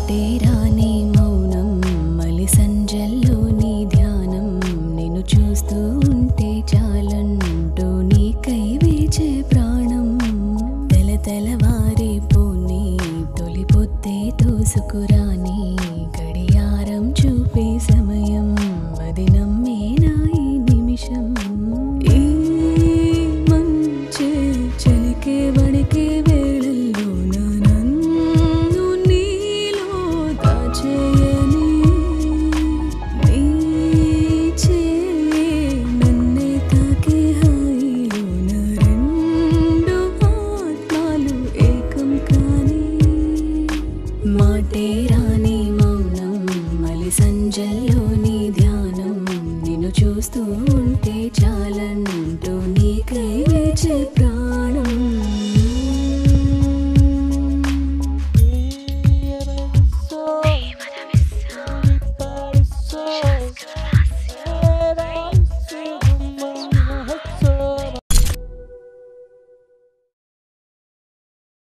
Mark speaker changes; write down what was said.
Speaker 1: మాటే రాని మౌనం మలి సంజల్లో నీ ధ్యానం నిన్ను చూస్తూ ఉంటే చాలంటూ నీకై వేచే ప్రాణం తెలవారిపోని తొలి పొద్దే తోసుకురాని గడియారం చూపే సమయం అది నమ్మేనా ఈ నిమిషం ఈ మంచే చలికే వణికే వేళల్లో నన్ను నీలో దాచేయని నీ చేయి నన్నే తాకే హాయిలో నా రెండు ఆత్మలు ఏకం కాని మాటే రాని మౌనం మలి సంజల్లో నీ ధ్యానం నిన్ను చూస్తూ ఉంటే చాలంటూ నీకై వేచే ప్రాణం